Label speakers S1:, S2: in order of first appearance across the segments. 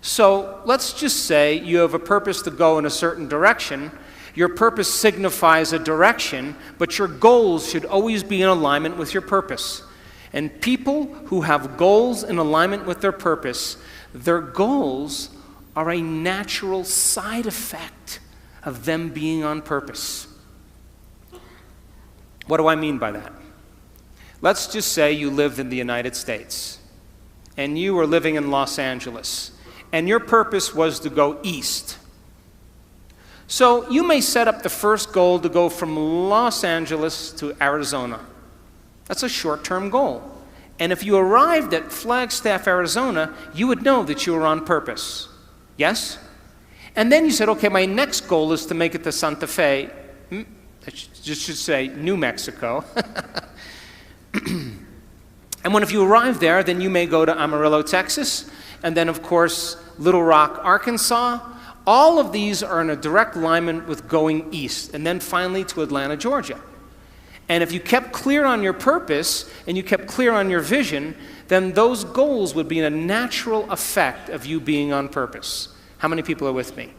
S1: So let's just say you have a purpose to go in a certain direction. Your purpose signifies a direction, but your goals should always be in alignment with your purpose. And people who have goals in alignment with their purpose, their goals are a natural side effect of them being on purpose. What do I mean by that? Let's just say you live in the United States, and you are living in Los Angeles, and your purpose was to go east. So you may set up the first goal to go from Los Angeles to Arizona. That's a short-term goal. And if you arrived at Flagstaff, Arizona, you would know that you were on purpose. Yes? And then you said, okay, my next goal is to make it to Santa Fe. I should say New Mexico. And if you arrive there, then you may go to Amarillo, Texas, and then, of course, Little Rock, Arkansas. All of these are in a direct alignment with going east, and then finally to Atlanta, Georgia. And if you kept clear on your purpose and you kept clear on your vision, then those goals would be a natural effect of you being on purpose. How many people are with me?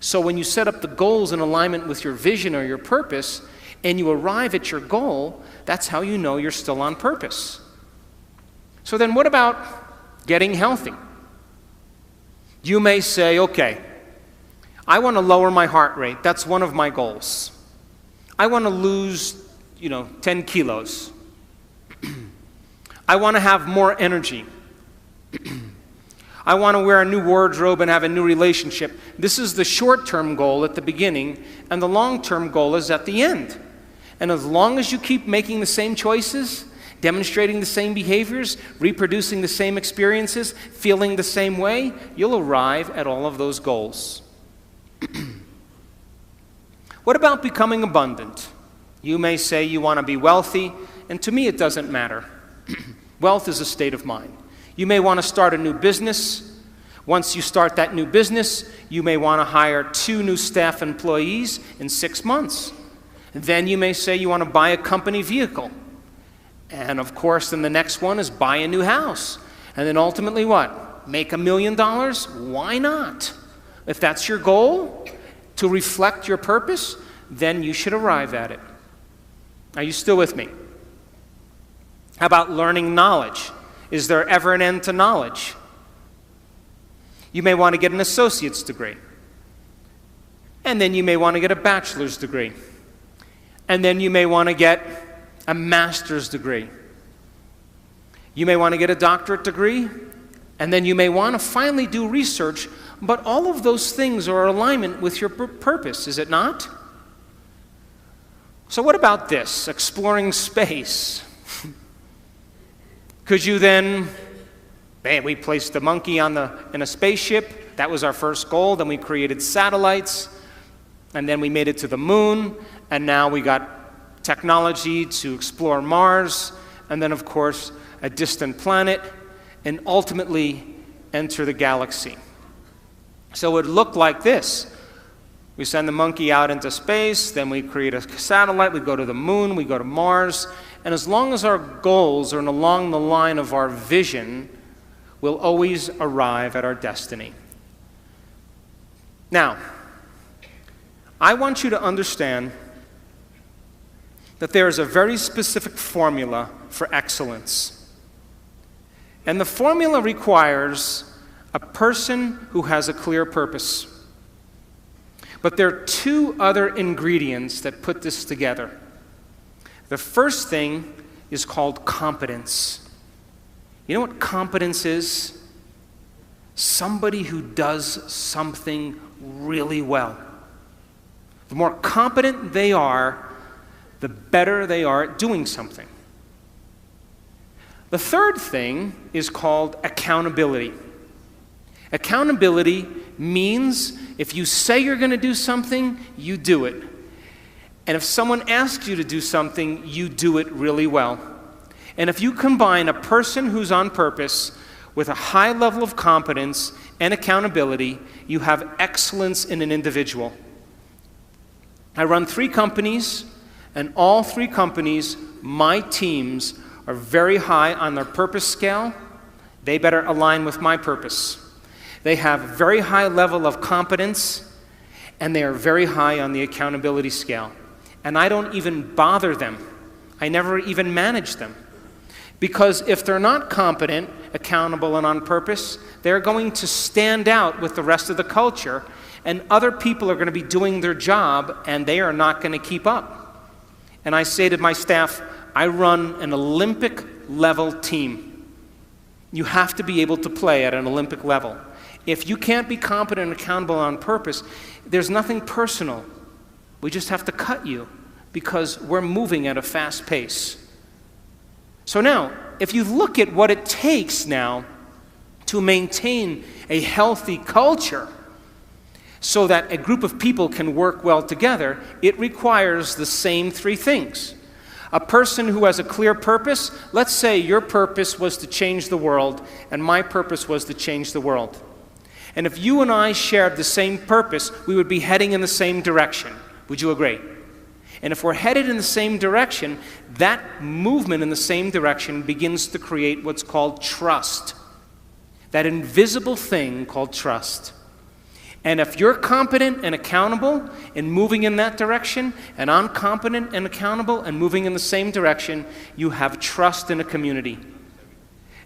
S1: So when you set up the goals in alignment with your vision or your purpose, and you arrive at your goal, that's how you know you're still on purpose. So then what about getting healthy? You may say, okay, I want to lower my heart rate. That's one of my goals. I want to lose 10 kilos. I want to have more energy. I want to wear a new wardrobe and have a new relationship. This is the short-term goal at the beginning, and the long-term goal is at the end. And as long as you keep making the same choices, demonstrating the same behaviors, reproducing the same experiences, feeling the same way, you'll arrive at all of those goals. What about becoming abundant? You may say you want to be wealthy, and to me it doesn't matter. Wealth is a state of mind. You may want to start a new business. Once you start that new business, you may want to hire 2 new staff employees in 6 months. Then you may say you want to buy a company vehicle. And of course, then the next one is buy a new house. And then ultimately what? Make $1 million? Why not? If that's your goal, to reflect your purpose, then you should arrive at it. Are you still with me? How about learning knowledge? Is there ever an end to knowledge? You may want to get an associate's degree. And then you may want to get a bachelor's degree. And then you may want to get a master's degree. You may want to get a doctorate degree. And then you may want to finally do research. But all of those things are in alignment with your purpose, is it not? So what about this? Exploring space. Could you then, we placed the monkey in a spaceship. That was our first goal. Then we created satellites. And then we made it to the moon. And now we got technology to explore Mars. And then, of course, a distant planet. And ultimately enter the galaxy. So it would look like this. We send the monkey out into space, then we create a satellite, we go to the moon, we go to Mars, and as long as our goals are along the line of our vision, we'll always arrive at our destiny. Now, I want you to understand that there is a very specific formula for excellence. And the formula requires a person who has a clear purpose. But there are 2 other ingredients that put this together. The first thing is called competence. You know what competence is? Somebody who does something really well. The more competent they are, the better they are at doing something. The third thing is called accountability. Accountability means if you say you're going to do something, you do it. And if someone asks you to do something, you do it really well. And if you combine a person who's on purpose with a high level of competence and accountability, you have excellence in an individual. I run 3 companies, and all 3 companies, my teams, are very high on their purpose scale. They better align with my purpose. They have a very high level of competence, and they are very high on the accountability scale. And I don't even bother them. I never even manage them. Because if they're not competent, accountable, and on purpose, they're going to stand out with the rest of the culture, and other people are going to be doing their job, and they are not going to keep up. And I say to my staff, I run an Olympic-level team. You have to be able to play at an Olympic level. If you can't be competent and accountable on purpose, there's nothing personal. We just have to cut you because we're moving at a fast pace. So now, if you look at what it takes now to maintain a healthy culture so that a group of people can work well together, it requires the same three things. A person who has a clear purpose, let's say your purpose was to change the world and my purpose was to change the world. And if you and I shared the same purpose, we would be heading in the same direction. Would you agree? And if we're headed in the same direction, that movement in the same direction begins to create what's called trust. That invisible thing called trust. And if you're competent and accountable in moving in that direction, and I'm competent and accountable and moving in the same direction, you have trust in a community.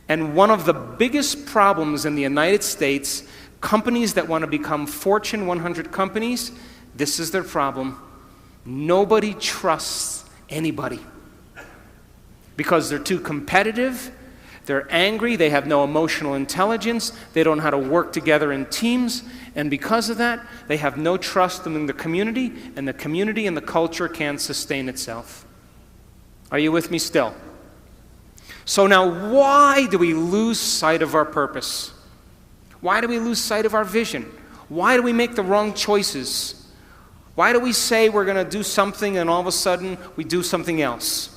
S1: And one of the biggest problems in the United States, companies that want to become Fortune 100 companies, this is their problem. Nobody trusts anybody because they're too competitive, they're angry, they have no emotional intelligence, they don't know how to work together in teams, and because of that, they have no trust in the community and the culture can't sustain itself. Are you with me still? So now, why do we lose sight of our purpose? Why do we lose sight of our vision? Why do we make the wrong choices? Why do we say we're going to do something and all of a sudden we do something else?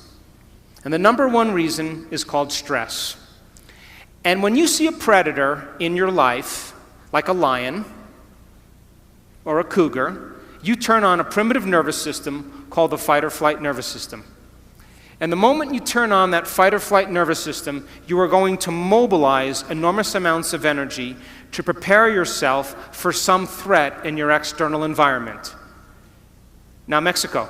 S1: And the number one reason is called stress. And when you see a predator in your life, like a lion or a cougar, you turn on a primitive nervous system called the fight or flight nervous system. And the moment you turn on that fight or flight nervous system, you are going to mobilize enormous amounts of energy to prepare yourself for some threat in your external environment. Now, Mexico,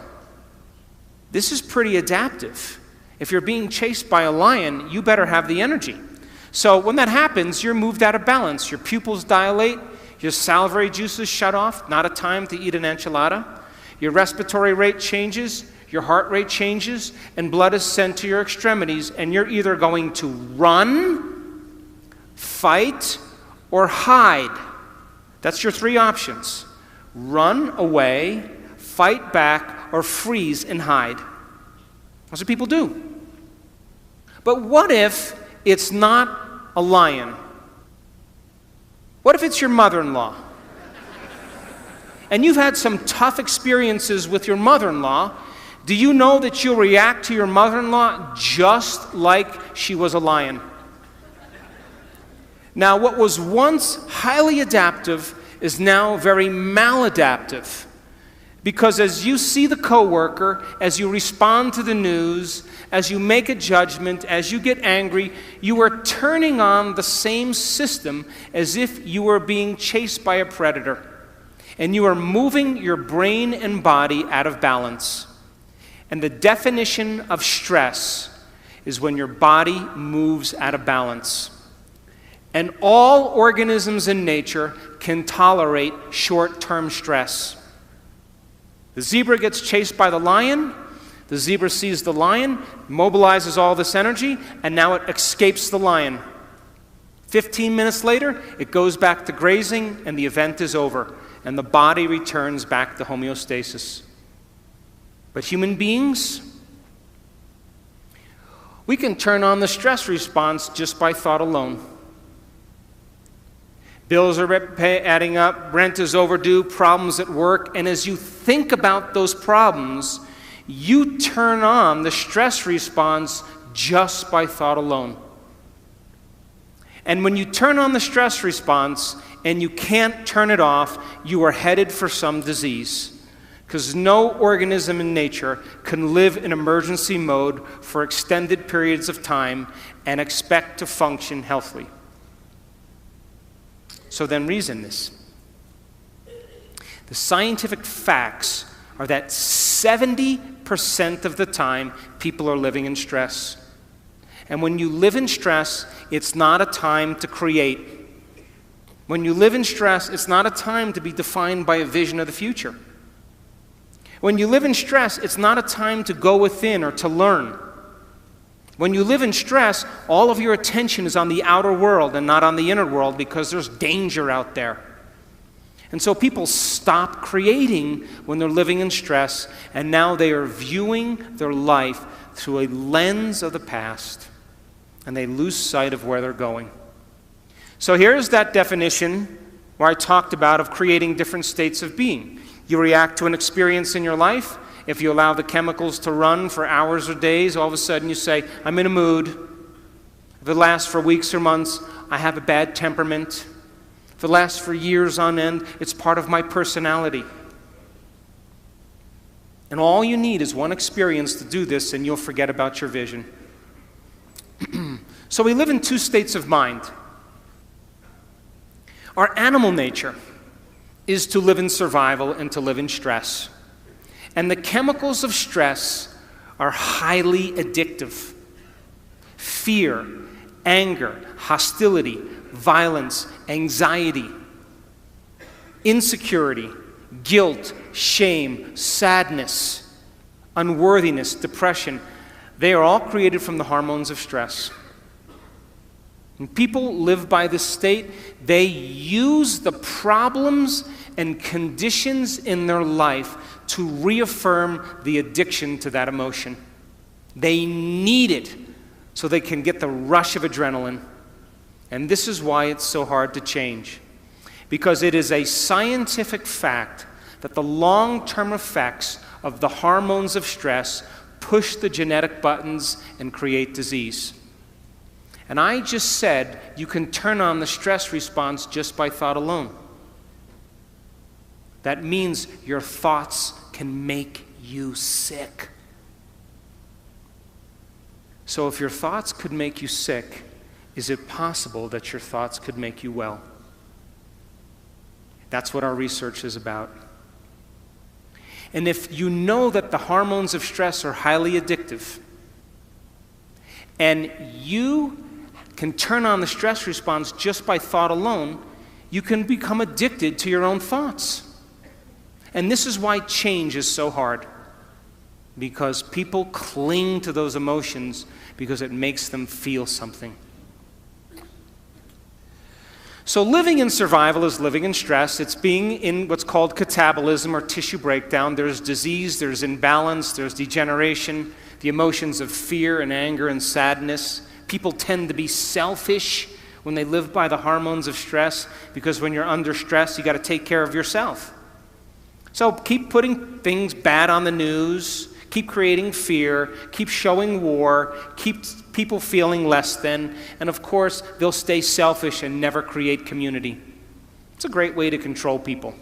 S1: this is pretty adaptive. If you're being chased by a lion, you better have the energy. So when that happens, you're moved out of balance. Your pupils dilate, your salivary juices shut off, not a time to eat an enchilada. Your respiratory rate changes, your heart rate changes, and blood is sent to your extremities, and you're either going to run, fight, or hide. That's your three options. Run away, fight back, or freeze and hide. That's what people do. But what if it's not a lion? What if it's your mother-in-law? And you've had some tough experiences with your mother-in-law. Do you know that you'll react to your mother-in-law just like she was a lion? Now, what was once highly adaptive is now very maladaptive. Because as you see the coworker, as you respond to the news, as you make a judgment, as you get angry, you are turning on the same system as if you were being chased by a predator. And you are moving your brain and body out of balance. And the definition of stress is when your body moves out of balance. And all organisms in nature can tolerate short-term stress. The zebra gets chased by the lion. The zebra sees the lion, mobilizes all this energy, and now it escapes the lion. 15 minutes later, it goes back to grazing, and the event is over, and the body returns back to homeostasis. But human beings, we can turn on the stress response just by thought alone. Bills are adding up, rent is overdue, problems at work, and as you think about those problems, you turn on the stress response just by thought alone. And when you turn on the stress response and you can't turn it off, you are headed for some disease. Because no organism in nature can live in emergency mode for extended periods of time and expect to function healthily. So then reason this. The scientific facts are that 70% of the time people are living in stress. And when you live in stress, it's not a time to create. When you live in stress, it's not a time to be defined by a vision of the future. When you live in stress, it's not a time to go within or to learn. When you live in stress, all of your attention is on the outer world and not on the inner world because there's danger out there. And so people stop creating when they're living in stress, and now they are viewing their life through a lens of the past, and they lose sight of where they're going. So here's that definition where I talked about of creating different states of being. You react to an experience in your life. If you allow the chemicals to run for hours or days, all of a sudden you say, I'm in a mood. If it lasts for weeks or months, I have a bad temperament. If it lasts for years on end, it's part of my personality. And all you need is one experience to do this, and you'll forget about your vision. So we live in two states of mind. Our animal nature is to live in survival and to live in stress. And the chemicals of stress are highly addictive. Fear, anger, hostility, violence, anxiety, insecurity, guilt, shame, sadness, unworthiness, depression, they are all created from the hormones of stress. When people live by this state, they use the problems and conditions in their life to reaffirm the addiction to that emotion. They need it so they can get the rush of adrenaline. And this is why it's so hard to change. Because it is a scientific fact that the long-term effects of the hormones of stress push the genetic buttons and create disease. And I just said you can turn on the stress response just by thought alone. That means your thoughts can make you sick. So if your thoughts could make you sick, is it possible that your thoughts could make you well? That's what our research is about. And if you know that the hormones of stress are highly addictive, and you can turn on the stress response just by thought alone, you can become addicted to your own thoughts. And this is why change is so hard. Because people cling to those emotions because it makes them feel something. So living in survival is living in stress. It's being in what's called catabolism or tissue breakdown. There's disease, there's imbalance, there's degeneration, the emotions of fear and anger and sadness. People tend to be selfish when they live by the hormones of stress because when you're under stress, you got to take care of yourself. So keep putting things bad on the news, keep creating fear, keep showing war, keep people feeling less than, and of course, they'll stay selfish and never create community. It's a great way to control people.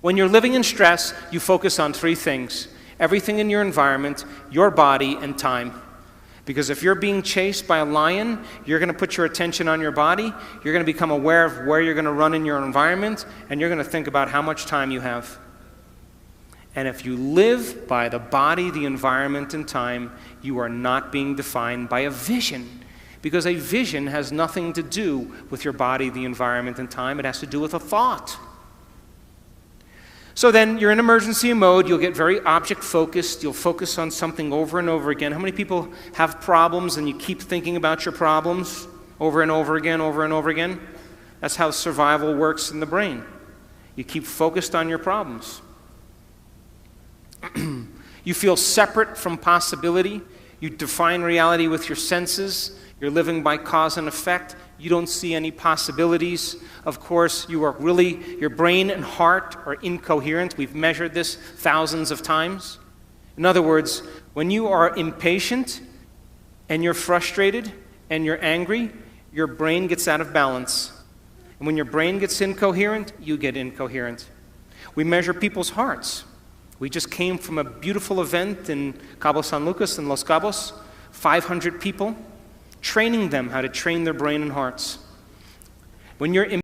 S1: When you're living in stress, you focus on three things: everything in your environment, your body, and time. Because if you're being chased by a lion, you're going to put your attention on your body, you're going to become aware of where you're going to run in your environment, and you're going to think about how much time you have. And if you live by the body, the environment, and time, you are not being defined by a vision. Because a vision has nothing to do with your body, the environment, and time. It has to do with a thought. So then you're in emergency mode, you'll get very object-focused, you'll focus on something over and over again. How many people have problems and you keep thinking about your problems over and over again, over and over again? That's how survival works in the brain. You keep focused on your problems. You feel separate from possibility. You define reality with your senses. You're living by cause and effect. You don't see any possibilities. Of course, your brain and heart are incoherent. We've measured this thousands of times. In other words, when you are impatient and you're frustrated and you're angry, your brain gets out of balance. And when your brain gets incoherent, you get incoherent. We measure people's hearts. We just came from a beautiful event in Cabo San Lucas in Los Cabos, 500 people, training them how to train their brain and hearts. When you're